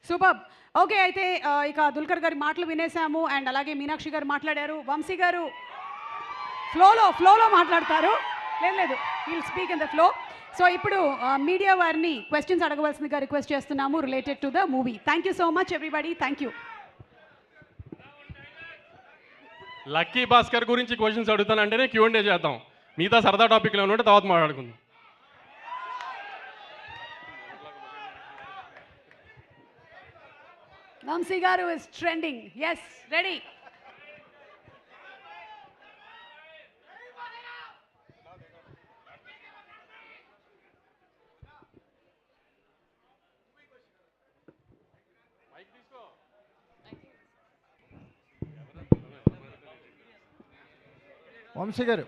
Super. Okay, అయితే ఇక దుల్కర్ గారి మాటలు వినేసాము అండ్ అలాగే మీనాక్షి గారు మాట్లాడారు. వంశీ గారు ఫ్లోలో మాట్లాడతారు. లేదు, will speak in the flow. So ఇప్పుడు మీడియా వారిని క్వశ్చన్స్ అడగవలసిందిగా రిక్వెస్ట్ చేస్తున్నాము related to the movie. Thank you so much everybody. Thank you. Lucky Bhaskar గురించి క్వశ్చన్స్ అడుగుతానంటేనే Q&A చేద్దాం. మిగతా సరదా టాపిక్లో ఉంటే తర్వాత మాట్లాడుకుందాం. Vamsi garu is trending. Yes, ready. Vamsi గారు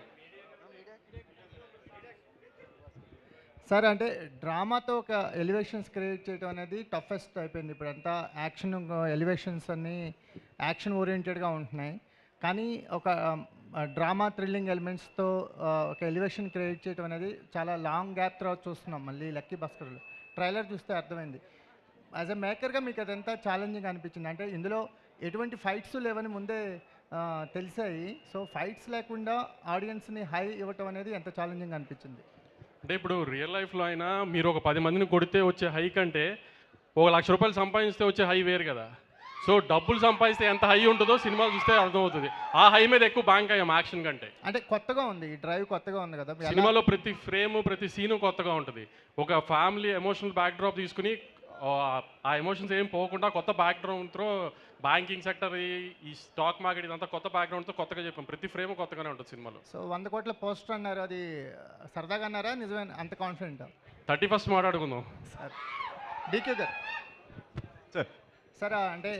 సార్, అంటే డ్రామాతో ఒక ఎలివేషన్స్ క్రియేట్ చేయడం అనేది టఫెస్ట్ అయిపోయింది. ఇప్పుడంతా యాక్షన్ ఎలివేషన్స్ అన్నీ యాక్షన్ ఓరియంటెడ్గా ఉంటున్నాయి. కానీ ఒక డ్రామా థ్రిల్లింగ్ ఎలిమెంట్స్తో ఒక ఎలివేషన్ క్రియేట్ చేయడం అనేది చాలా లాంగ్ గ్యాప్ తర్వాత చూస్తున్నాం. మళ్ళీ లక్కీ భాస్కర్లో ట్రైలర్ చూస్తే అర్థమైంది. యాజ్ ఎ మేకర్గా మీకు అదంతా ఛాలెంజింగ్ అనిపించింది. అంటే ఇందులో ఎటువంటి ఫైట్స్ లేవని ముందే తెలిసాయి. సో ఫైట్స్ లేకుండా ఆడియన్స్ని హై ఇవ్వటం అనేది ఎంత ఛాలెంజింగ్ అనిపించింది? అంటే ఇప్పుడు రియల్ లైఫ్లో అయినా మీరు ఒక 10 మందిని కొడితే వచ్చే హై కంటే ₹1,00,000 సంపాదిస్తే వచ్చే హై వేరు కదా. సో డబ్బులు సంపాదిస్తే ఎంత హై ఉంటుందో సినిమాలు చూస్తే అర్థమవుతుంది. ఆ హై మీద ఎక్కువ బ్యాంక్ అయ్యాం యాక్షన్ కంటే. అంటే కొత్తగా ఉంది, ఈ డ్రైవ్ కొత్తగా ఉంది కదా సినిమాలో. ప్రతి ఫ్రేమ్ ప్రతి సీను కొత్తగా ఉంటుంది. ఒక ఫ్యామిలీ ఎమోషనల్ బ్యాక్ డ్రాప్ తీసుకుని ఆ ఎమోషన్స్ ఏం పోకుండా కొత్త బ్యాక్గ్రౌండ్తో బ్యాంకింగ్ సెక్టర్, ఈ స్టాక్ మార్కెట్ ఇదంతా కొత్త బ్యాక్గ్రౌండ్తో కొత్తగా చెప్పాం. ప్రతి ఫ్రేమ్ కొత్తగానే ఉంటుంది సినిమాలో. సో 100 కోట్ల పోస్టర్ అన్నారు, అది సరదాగా అన్నారా నిజమే అంత కాన్ఫిడెంట్? 31st మాట్లాడుకుందాం సార్. డీకే గారు సార్, అంటే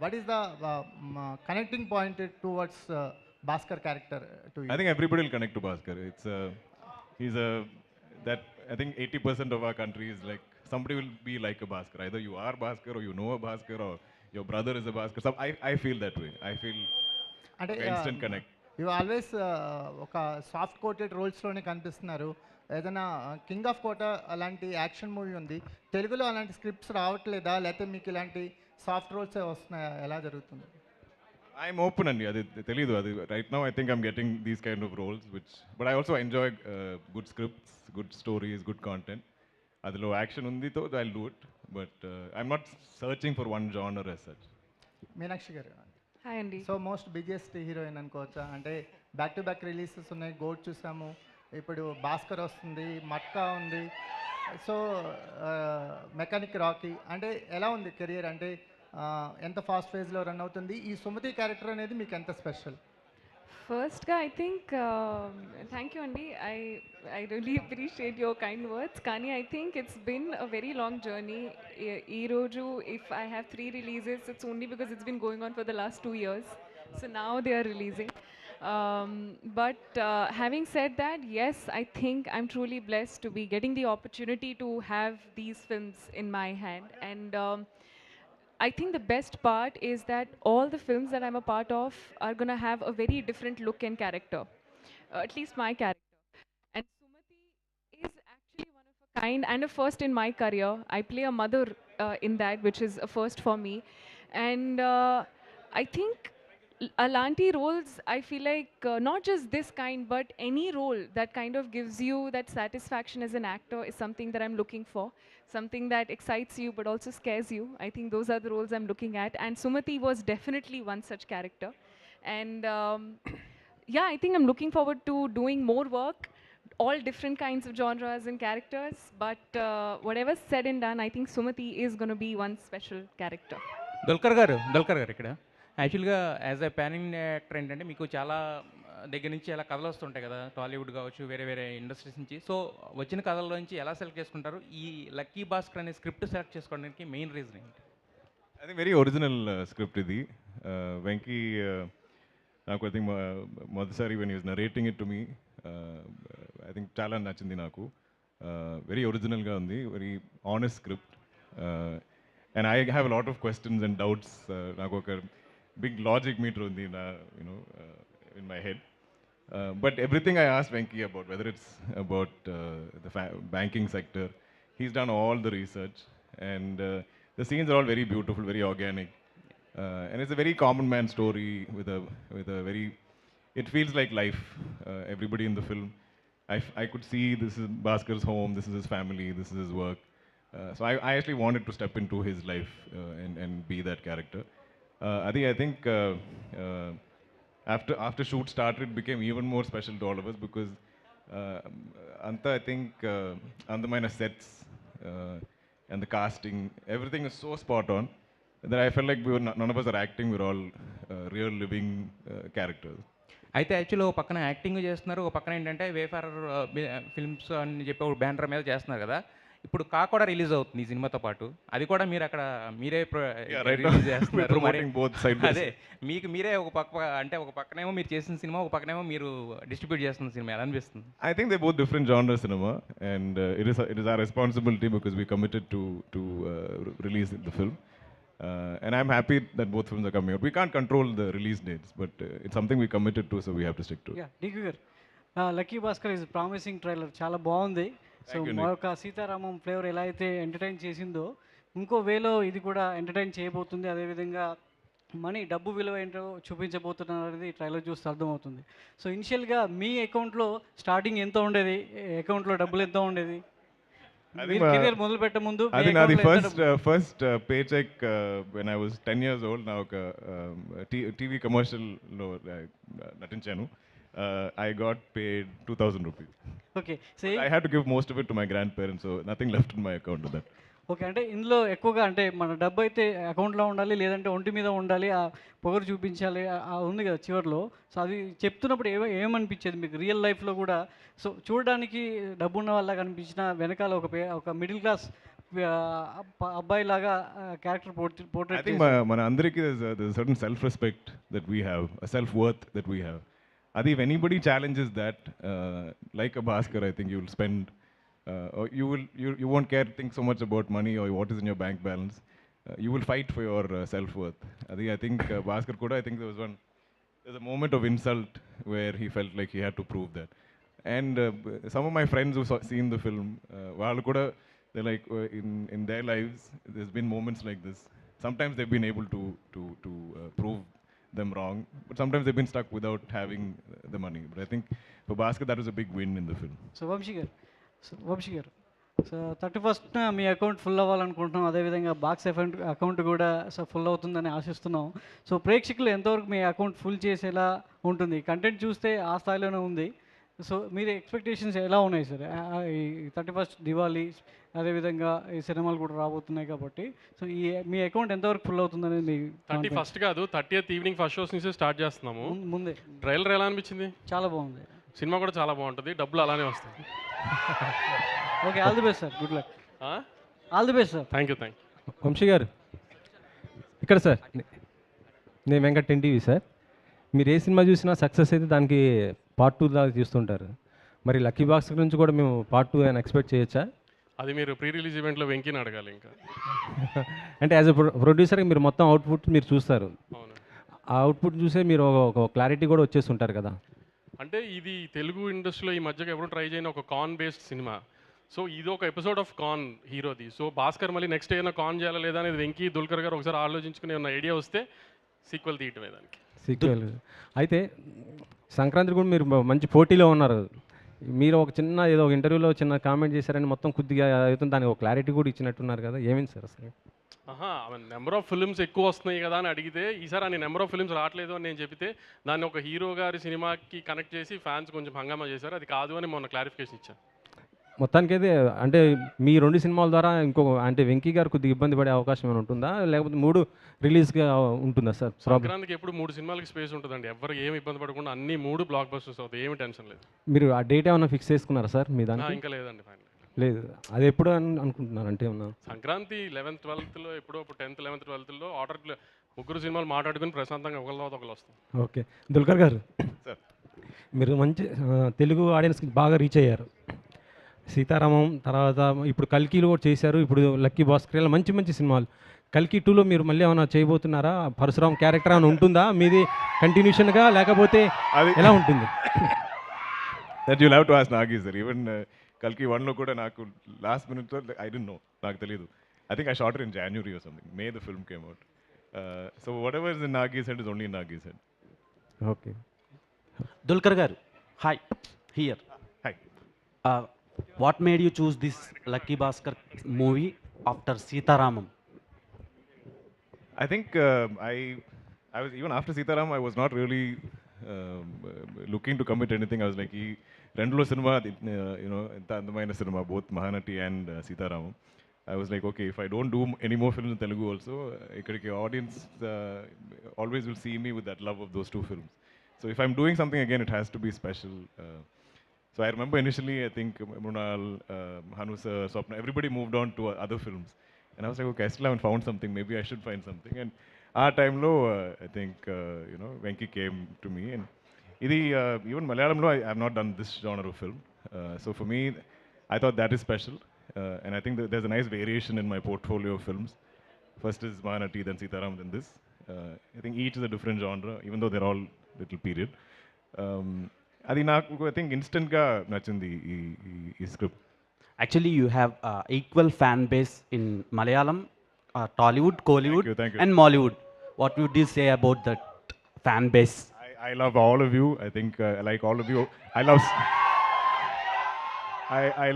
what is the connecting point towards Bhaskar character to you? I think everybody will connect to Bhaskar. He's that I think 80% of our country is like somebody will be like a Bhaskar. Either you are Bhaskar or you know a Bhaskar or your brother is a Bhaskar. So I feel that way. I feel instant connect. You always ఒక soft coated రోల్స్లోనే కనిపిస్తున్నారు. ఏదైనా king of కోట అలాంటి action movie ఉంది, తెలుగులో అలాంటి scripts రావట్లేదా, లేకపోతే మీకు ఇలాంటి సాఫ్ట్ రోల్సే వస్తున్నాయా, ఎలా జరుగుతుంది? I'm open and right now I think I'm getting these kind of roles, but I also enjoy good scripts, good stories, good content. Adilo action undi tho I'll do it, but I'm not searching for one genre as such. Meenakshi garu, hi Andy. So most biggest heroine అనుకోవచ్చా? అంటే back to back releases ఉన్నాయి, gourd చూసాము, ఇప్పుడు భాస్కర్ వస్తుంది, మట్కా ఉంది, so mechanic Rocky. అంటే ఎలా ఉంది కెరియర్? అంటే ఎంత ఫాస్ట్ ఫేజ్లో రన్ అవుతుంది? ఈ సుమతి క్యారెక్టర్ అనేది మీకు ఎంత స్పెషల్? ఫస్ట్గా ఐ థింక్ థ్యాంక్ యూ అండి. I really appreciate your kind words. కానీ I think it's been a very long journey. ఈరోజు if I have 3 releases, it's only because it's been going on for the last 2 years. So now they are releasing. But having said that, yes, I think I'm truly blessed to be getting the opportunity to have these films in my hand. And I think the best part is that all the films that I'm a part of are going to have a very different look and character, at least my character. And Sumati is actually one of a kind and a first in my career. I play a mother in that, which is a first for me. And I think Alanti roles, I feel like not just this kind, but any role that kind of gives you that satisfaction as an actor is something that I'm looking for. Something that excites you but also scares you. I think those are the roles I'm looking at. And Sumati was definitely one such character. And yeah, I think I'm looking forward to doing more work, all different kinds of genres and characters. But whatever's said and done, I think Sumati is going to be one special character. Dulquer garu ikkada యాక్చువల్గా as a pan India actor ఏంటంటే మీకు చాలా దగ్గర నుంచి ఎలా కథలు వస్తుంటాయి కదా, టాలీవుడ్ కావచ్చు, వేరే వేరే ఇండస్ట్రీస్ నుంచి. సో వచ్చిన కథల్లో నుంచి ఎలా సెలెక్ట్ చేసుకుంటారు? ఈ లక్కీ భాస్కర్ అనే స్క్రిప్ట్ సెలెక్ట్ చేసుకోవడానికి మెయిన్ రీజన్ ఏంటి? I think very original script ఇది. Venky నాకు I think మొదటిసారి when he was narrating it to me, I think చాలా నచ్చింది నాకు. వెరీ ఒరిజినల్గా ఉంది, very honest script. And I have a lot of questions and doubts. నాకు ఒక big logic meter undi na, in my head. But everything I asked Venky about, whether it's about the banking sector, he's done all the research. And the scenes are all very beautiful, very organic. And it's a very common man story with a very, it feels like life. Everybody in the film, I could see this is Bhaskar's home, this is his family, this is his work. So I actually wanted to step into his life and be that character. I think after shoot started, it became even more special to all of us because Anta, I think, Andamaina sets and the casting, everything is so spot on that I felt like none of us are acting, we're all real living characters. అయితే actually ఒక పక్కన acting చేస్తున్నారు, ఒక పక్కన ఏంటంటే wafer films అని చెప్పి ఒక బ్యానర్ మీద చేస్తున్నారు కదా. ఇప్పుడు కా కూడా రిలీజ్ అవుతుంది ఈ సినిమాతో పాటు, అది కూడా మీరు అక్కడ మీరే రిలీజ్ చేస్తున్నారు. అదే మీకు మీరే ఒక పక్క, అంటే ఒక పక్కనేమో మీరు చేసిన సినిమా, ఒక పక్కనేమో మీరు డిస్ట్రిబ్యూట్ చేస్తున్న సినిమా, ఎలా అనిపిస్తుంది? I think they're both different genre cinema, and it is our responsibility because we committed to release the film. And I'm happy that both films are coming out. We can't control the release dates, but it's something we committed to, so we have to stick to it. Yeah, DQ గారు, lucky Bhaskar is promising trailer, చాలా బాగుంది. So మరొక Sitaramam flavour ఎలా అయితే entertain చేసిందో ఇంకో వేలో ఇది కూడా ఎంటర్టైన్ చేయబోతుంది. అదేవిధంగా డబ్బు విలువ ఏంటో చూపించబోతున్నారు అనేది ట్రైలర్ చూస్తే అర్థమవుతుంది. సో ఇనిషియల్గా మీ అకౌంట్లో స్టార్టింగ్ ఎంత ఉండేది, అకౌంట్లో డబ్బులు ఎంత ఉండేది? I think the first paycheck when I was 10 years old, now TV commercial lo natinchanu. I got paid 2,000 rupees. Okay, so I had to give most of it to my grandparents, so nothing left in my account of that. Okay, అంటే ఇందులో ఎక్కువగా అంటే మన డబ్బు అయితే అకౌంట్లో ఉండాలి, లేదంటే ఒంటి మీద ఉండాలి, ఆ పొగరు చూపించాలి, ఉంది కదా చివరిలో. సో అది చెప్తున్నప్పుడు ఏమనిపించేది మీకు రియల్ లైఫ్లో కూడా? సో చూడడానికి డబ్బు ఉన్న వాళ్ళ కనిపించిన వెనకాల ఒక మిడిల్ క్లాస్ అబ్బాయి లాగా క్యారెక్టర్ పోర్ట్రేట్. I think మన అందరికీ there's a certain self respect that we have, a self worth that we have. Adi, if anybody challenges that, like a Bhaskar, I think you will spend. You won't think so much about money or what is in your bank balance. You will fight for your self-worth. I think Bhaskar Kuda, I think there's a moment of insult where he felt like he had to prove that. And some of my friends who've seen the film, they're like, in their lives, there's been moments like this. Sometimes they've been able to prove them wrong, but sometimes they've been stuck without having the money. But I think for Bhaskar, that was a big win in the film. So Vamsi గారు, so 31st మీ account full అవ్వాలనుకుంటున్నాం, అదేవిధంగా box account కూడా full అవుతుందని ఆశిస్తున్నాం. So ప్రేక్షకులు ఎంతవరకు మీ account full చేసేలా ఉంటుంది? Content చూస్తే ఆ స్థాయిలోనే ఉంది. సో మీరు ఎక్స్పెక్టేషన్స్ ఎలా ఉన్నాయి సార్? ఈ 31st దివాళీ, అదేవిధంగా ఈ సినిమాలు కూడా రాబోతున్నాయి కాబట్టి, సో మీ అకౌంట్ ఎంతవరకు ఫుల్ అవుతుందనేది మీ 31st కాదు, 30th ఈవినింగ్ ఫస్ట్ షోస్ నుంచి స్టార్ట్ చేస్తున్నాము. ముందే ట్రైలర్ ఎలా అనిపించింది? చాలా బాగుంది. సినిమా కూడా చాలా బాగుంటుంది, డబ్బులు అలానే వస్తాయి. Okay, all the best sir, good luck. All the best sir. Thank you. Vamsi garu ఇక్కడ సార్, నేను వెంకట్ టీవీ సార్. మీరు ఏ సినిమా చూసినా సక్సెస్ అయితే దానికి పార్ట్ 2 దాకా తీస్తుంటారు. మరి లక్కీ బాక్స్ నుంచి కూడా మేము పార్ట్ 2 అని ఎక్స్పెక్ట్ చేయొచ్చా? అది మీరు ప్రీ రిలీజ్ ఈవెంట్లో వెంకీని అడగాలి. ఇంకా అంటే యాజ్ ఎ ప్రొడ్యూసర్గా మీరు మొత్తం అవుట్పుట్ మీరు చూస్తారు. అవును, ఆ అవుట్పుట్ చూసే మీరు ఒక క్లారిటీ కూడా వచ్చేస్తుంటారు కదా. అంటే ఇది తెలుగు ఇండస్ట్రీలో ఈ మధ్యగా ఎవరు ట్రై చేయని ఒక కాన్ బేస్డ్ సినిమా. సో ఇది ఒక ఎపిసోడ్ ఆఫ్ కాన్ హీరోది. సో భాస్కర్ మళ్ళీ నెక్స్ట్ ఏదైనా కాన్ చేయాలా లేదా అనేది వెంకీ దుల్కర్ గారు ఒకసారి ఆలోచించుకునే ఉన్న ఐడియా వస్తే సీక్వెల్ తీయటమే దానికి. సీక్వెల్ అయితే సంక్రాంతి కూడా మీరు మంచి పోటీలో ఉన్నారు. మీరు ఒక చిన్న ఏదో ఒక ఇంటర్వ్యూలో చిన్న కామెంట్ చేశారని మొత్తం కొద్దిగా అవుతుంది, దానికి ఒక క్లారిటీ కూడా ఇచ్చినట్టున్నారు కదా, ఏమైంది సార్ అసలు? నెంబర్ ఆఫ్ ఫిల్మ్స్ ఎక్కువ వస్తున్నాయి కదా అని అడిగితే, ఈసారి అని నెంబర్ ఆఫ్ ఫిల్మ్స్ రావట్లేదు అని నేను చెప్తే దాన్ని ఒక హీరో గారి సినిమాకి కనెక్ట్ చేసి ఫ్యాన్స్ కొంచెం హంగామా చేశారు. అది కాదు అని మొన్న క్లారిఫికేషన్ ఇచ్చాను. మొత్తానికి అయితే అంటే మీ 2 సినిమాల ద్వారా ఇంకో అంటే వెంకీ గారు కొద్దిగా ఇబ్బంది పడే అవకాశం ఏమైనా ఉంటుందా, లేకపోతే 3 రిలీజ్గా ఉంటుందా సార్? సంక్రాంతికి ఎప్పుడు 3 సినిమాలకి స్పేస్ ఉంటుందండి. ఎవరు ఏమి ఇబ్బంది పడకుండా అన్ని 3 బ్లాక్ బస్టర్స్ అవుతాయి, ఏమి టెన్షన్ లేదు. మీరు ఆ డేట్ ఏమైనా ఫిక్స్ చేసుకున్నారా సార్ మీ దానికి? ఇంకా లేదండి, ఫైనల్ లేదు. అది ఎప్పుడు అనుకుంటున్నారు అంటే ఏమన్నా? సంక్రాంతి 11th 12th ఎప్పుడో 10th 11th 12th ఆర్డర్ 3 సినిమాలు మాట్లాడుకుని ప్రశాంతంగా ఒకళ్ళు వస్తాం. ఓకే, దుల్కర్ గారు మీరు మంచి తెలుగు ఆడియన్స్కి బాగా రీచ్ అయ్యారు. సీతారామం తర్వాత ఇప్పుడు కల్కిలో కూడా చేశారు, ఇప్పుడు లక్కీ భాస్కర్, ఇలా మంచి మంచి సినిమాలు. కల్కి 2లో మీరు మళ్ళీ ఏమైనా చేయబోతున్నారా? పరశురామ్ క్యారెక్టర్ ఏమైనా ఉంటుందా మీది కంటిన్యూషన్గా, లేకపోతే ఎలా ఉంటుంది? That you'll have to ask Nagi sir. Even కల్కి 1లో కూడా నాకు లాస్ట్ మినిట్లో ఐ డోంట్ నో, నాకు తెలియదు. I think I shot it in January or something. May the film came out. So whatever is in Nagi's head is only in Nagi's head. Okay. Dulquer garu, hi, here. Hi. What made you choose this Lucky Bhaskar movie after Sitharamam? I think I was even after Sitharam, I was not really looking to commit anything. I was like, ఈ రెండులో cinema ఎంత అందమైన cinema, both Mahanati and Sitharamam. I was like, okay, if I don't do any more films in Telugu also, ikkadiki audience always will see me with that love of those two films. So if I'm doing something again, it has to be special. So I remember initially, I think Mrunal, Hanusa, Swapna, everybody moved on to other films. And I was like, okay, I still haven't found something. Maybe I should find something. And our time low, I think, Venky came to me. And even Malayalam, I have not done this genre of film. So for me, I thought that is special. And I think there's a nice variation in my portfolio of films. First is Mahanati, then Sitharam, then this. I think each is a different genre, even though they're all little period. అది నాకు I think ఇన్స్టెంట్గా నచ్చింది ఈ script. Actually, you have equal fan base in Malayalam, Tollywood, Kollywood, Thank you. and Mollywood. What would you say about that fan base? I love all of you. I think I like all of you. I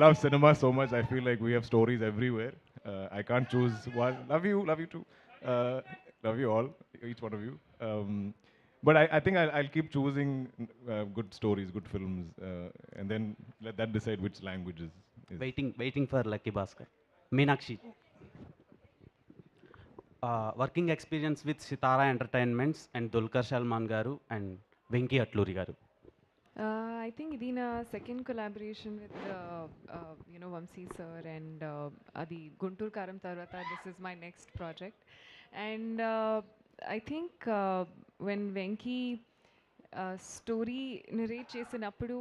love cinema so much. I feel like we have stories everywhere. I can't choose one. Love you too. Love you all, each one of you. But I think I'll keep choosing good stories, good films, and then let that decide which language is. Waiting for Lucky Bhaskar. Meenakshi. Working experience with Sithara Entertainments and Dulquer Salmaan garu and Venky Atluri garu. I think ఇది నా second collaboration with Vamsi sir and అది గుంటూరు కారం తర్వాత this is my next project and I think when Venky story narrate చేసినప్పుడు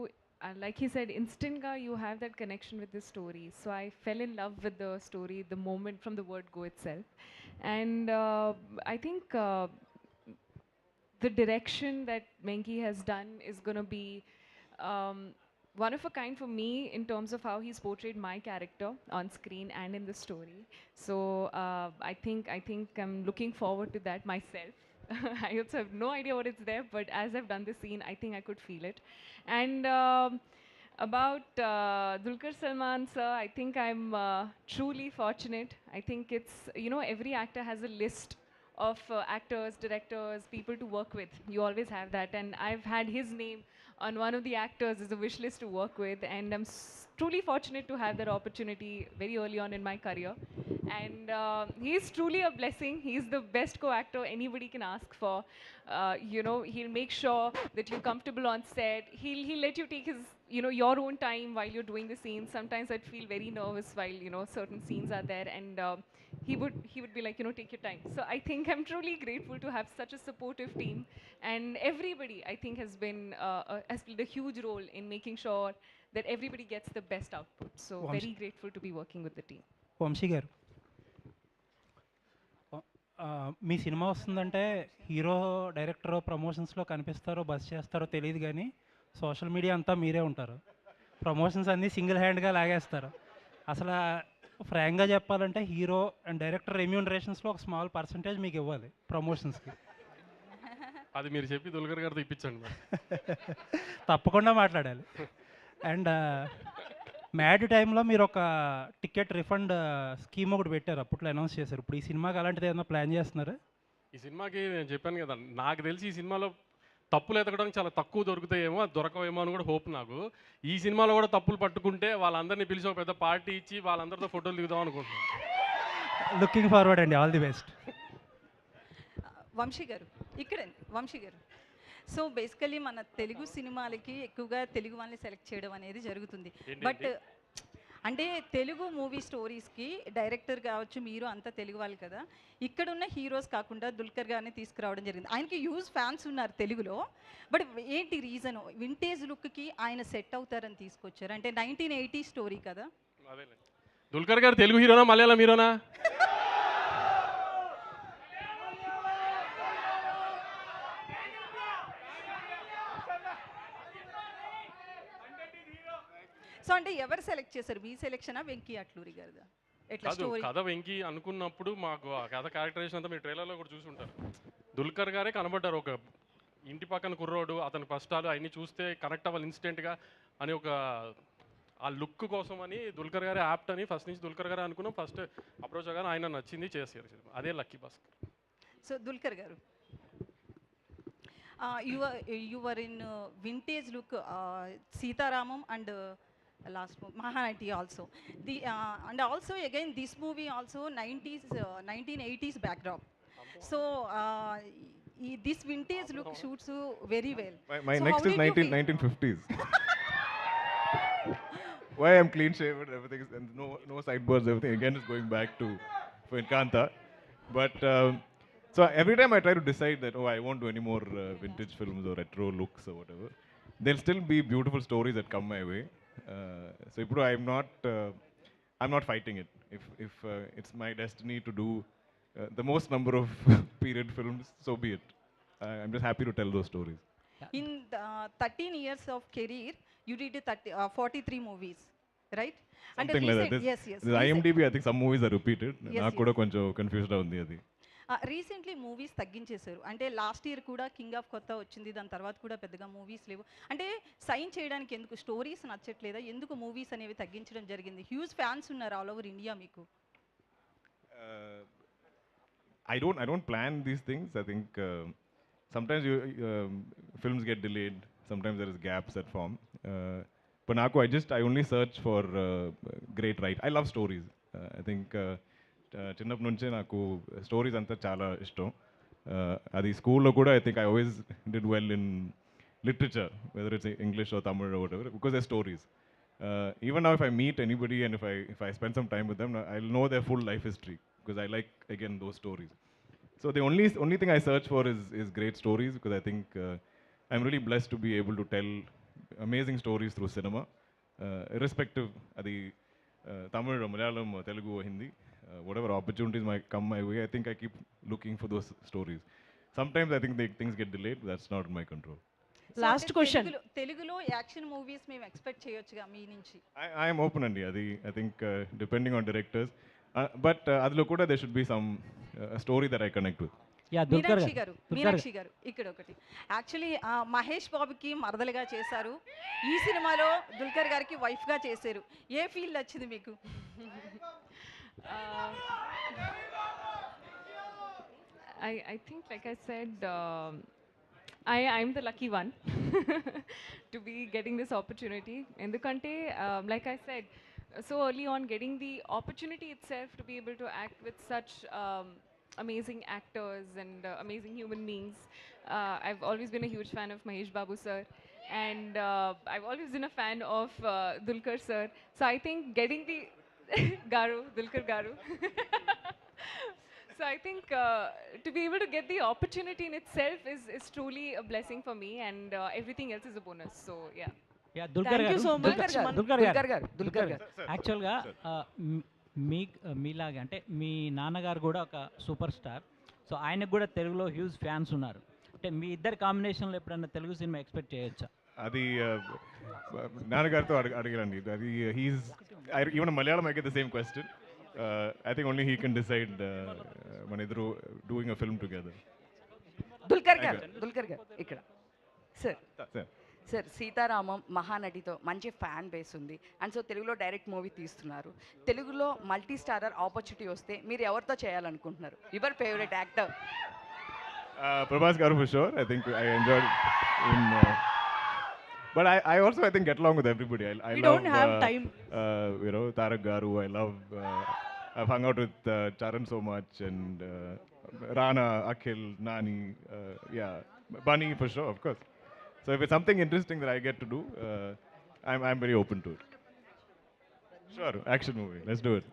like he said, instantly you have that connection with the story. So I fell in love with the story the moment from the word go itself. And I think the direction that Venky has done is going to be one of a kind for me in terms of how he's portrayed my character on screen and in the story. So I think I'm looking forward to that myself. I also have no idea what it's there, but as I've done the scene, I think I could feel it. And about Dulquer Salmaan sir, I think I'm truly fortunate. I think it's, every actor has a list of actors, directors, people to work with. You always have that. And I've had his name on one of the actors as a wish list to work with. And I'm truly fortunate to have that opportunity very early on in my career. And he's truly a blessing. He's the best co-actor anybody can ask for. He'll make sure that you're comfortable on set. He'll let you take his, your own time while you're doing the scenes. Sometimes I'd feel very nervous while, certain scenes are there. And he would be like, take your time. So I think I'm truly grateful to have such a supportive team. And everybody, I think, has played a huge role in making sure that everybody gets the best output. So very grateful to be working with the team. Vamsi garu, మీ cinema వస్తుందంటే hero director ప్రమోషన్స్లో కనిపిస్తారో బస్ చేస్తారో తెలియదు, కానీ social media అంతా మీరే ఉంటారు. ప్రమోషన్స్ అన్నీ సింగిల్ హ్యాండ్గా లాగేస్తారు. అసలు ఫ్రాంక్గా చెప్పాలంటే హీరో అండ్ డైరెక్టర్ రెమ్యూనరేషన్స్లో ఒక స్మాల్ పర్సంటేజ్ మీకు ఇవ్వాలి ప్రమోషన్స్కి. అది మీరు చెప్పి దుల్కర్ గారితో ఇప్పించండి. తప్పకుండా మాట్లాడాలి. అండ్ మ్యాడ్ టైంలో మీరు ఒక టికెట్ రిఫండ్ స్కీమ్ ఒకటి పెట్టారు, అప్పట్లో అనౌన్స్ చేశారు. ఇప్పుడు ఈ సినిమాకి అలాంటిది ఏదైనా ప్లాన్ చేస్తున్నారా? ఈ సినిమాకి నేను చెప్పాను కదా, నాకు తెలిసి ఈ సినిమాలో తప్పులు ఎతకడానికి చాలా తక్కువ దొరుకుతాయేమో, అది దొరకవేమో అని కూడా హోప్ నాకు. ఈ సినిమాలో కూడా తప్పులు పట్టుకుంటే వాళ్ళందరినీ పిలిచి ఒక పెద్ద పార్టీ ఇచ్చి వాళ్ళందరితో ఫోటోలు దిగుదాం అనుకుంటున్నాను. లుకింగ్ ఫార్వర్డ్ అండి, ఆల్ ది బెస్ట్. వంశీ గారు ఇక్కడండి, వంశీ గారు. సో బేసికలీ మన తెలుగు సినిమాలకి ఎక్కువగా తెలుగు వాళ్ళని సెలెక్ట్ చేయడం అనేది జరుగుతుంది. బట్ అంటే తెలుగు మూవీ స్టోరీస్కి డైరెక్టర్ కావచ్చు, మీరు అంతా తెలుగు వాళ్ళు కదా, ఇక్కడున్న హీరోస్ కాకుండా దుల్కర్ గారిని తీసుకురావడం జరిగింది. ఆయనకి హ్యూజ్ ఫ్యాన్స్ ఉన్నారు తెలుగులో. బట్ ఏంటి రీజను? వింటేజ్ లుక్కి ఆయన సెట్ అవుతారని తీసుకొచ్చారు. అంటే 1980 స్టోరీ కదా. దుల్కర్ గారు తెలుగు హీరోనా మలయాళం హీరోనా? సో అంటే ఎవరు సెలెక్ట్ చేశారు? మీ సెలెక్షనా వెంకీ అట్లూరి గారిదా? ఎట్లా కాదు స్టోరీ? కథ వెంకి అనుకున్నప్పుడు మాకు ఆ కథ క్యారెక్టరైజేషన్ అంతా మీరు ట్రైలర్లో కూడా చూసి ఉంటారు. దుల్కర్ గారే కనబడ్డారు, ఒక ఇంటి పక్కన కుర్రోడు, అతని కష్టాలు అవన్నీ చూస్తే కనెక్ట్ అవ్వాలి ఇన్స్టెంట్గా అని ఒక ఆ లుక్ కోసం అని దుల్కర్ గారే యాప్ట్ అని ఫస్ట్ నుంచి దుల్కర్ గారే అనుకున్నాం. ఫస్ట్ అప్రోచ్ అవ్వగానే ఆయన నచ్చింది చేశారు సినిమా. అదే లక్కీ భాస్కర్. సో దుల్కర్ గారు, you were in vintage look, Sitaramam and last Mahanati also. And also again this movie also 90s 1980s backdrop. So this vintage look suits you very well. My So next how is did you feel? 1950s. Why I'm clean shaven, everything is, and no sideburns, everything again is going back to Venkanta. But so every time I try to decide that, oh, I won't do any more vintage films or retro looks or whatever, there'll still be beautiful stories that come my way. So ఇప్పుడు I'm not fighting it. If it's my destiny to do the most number of period films, so be it. I'm just happy to tell those stories. In the 13 years of career, you did 43 movies, right? Something like that. Yes, yes. This IMDb, I think some movies are repeated. Yes, నాకు కూడా కొంచెం confused ఉంది అది. Recently movies తగ్గించేశారు. అంటే last year కూడా King of Kotha వచ్చింది, దాని తర్వాత కూడా పెద్దగా మూవీస్ లేవు. అంటే సైన్ చేయడానికి ఎందుకు స్టోరీస్ నచ్చట్లేదా? ఎందుకు మూవీస్ అనేవి తగ్గించడం జరిగింది? హ్యూజ్ ఫ్యాన్స్ ఉన్నారు ఆల్ ఓవర్ ఇండియా మీకు. I don't plan these things. I think sometimes films get delayed. Sometimes there is gaps that form. But naku, I only search for great write. I love stories. I think చిన్నప్పటి నుంచే నాకు stories అంతా చాలా ఇష్టం. అది స్కూల్లో కూడా I think I always did well in literature, whether it's English or Tamil or whatever, because they're stories. Even now if I meet anybody and if I spend some time with them, I'll know their full life history because I like, again, those stories. So the only thing I search for is great stories, because I think I'm really blessed to be able to tell amazing stories through cinema, irrespective adi Tamil or Malayalam or Telugu or Hindi. Whatever opportunities might come my way, I think I keep looking for those stories. Sometimes I think things get delayed, but that's not in my control. Last question. తెలుగులో action movies మేము expect చేయొచ్చుగా మీ నుంచి? I am open andi adi. I think depending on directors, but adlo kuda there should be some story that I connect with. Meenakshi గారు ఇక్కడ ఒకటి, actually Mahesh బాబుకి మరదలుగా చేశారు, ఈ సినిమాలో దుల్కర్ గారికి వైఫ్గా చేశారు. ఏ ఫీల్ వచ్చింది మీకు? I think, like I said, I'm the lucky one to be getting this opportunity. Endukante, like I said, so early on, getting the opportunity itself to be able to act with such amazing actors and amazing human beings. I've always been a huge fan of Mahesh Babu sir, and I've always been a fan of Dulquer sir. So I think getting the Dulquer Garu. So I think to be able to get the opportunity in itself is truly a blessing for me, and everything else is a bonus. So yeah. Yeah, Dulquer Thank you so much. Dulquer గారు యాక్చువల్గా మీలాగా అంటే మీ నాన్నగారు కూడా ఒక super star, so ఆయనకు కూడా తెలుగులో హ్యూజ్ ఫ్యాన్స్ ఉన్నారు. అంటే మీ ఇద్దరు కాంబినేషన్లో ఎప్పుడైనా తెలుగు సినిమా ఎక్స్పెక్ట్ చేయొచ్చా? అది నాన్నగారితో అడగండి. అది even Malayalam I get the same question. I think only he can decide మన ఇద్దరు doing a film together. Dulquer గారు ఇక్కడ సార్ సీతారామం మహానటితో మంచి ఫ్యాన్ బేస్ ఉంది, అండ్ సో తెలుగులో డైరెక్ట్ మూవీ తీస్తున్నారు. తెలుగులో మల్టీ స్టారర్ ఆపర్చునిటీ వస్తే మీరు ఎవరితో చేయాలనుకుంటున్నారు? Your favourite actor? Prabhas garu for sure. I think I enjoyed in but I also I think get along with everybody. I We love don't have time. Tarak garu. I love I've hung out with Charan so much, and Rana, Akhil, Nani, yeah, Bunny for sure, of course. So if it's something interesting that I get to do, I'm very open to it. Sure, action movie. Let's do it.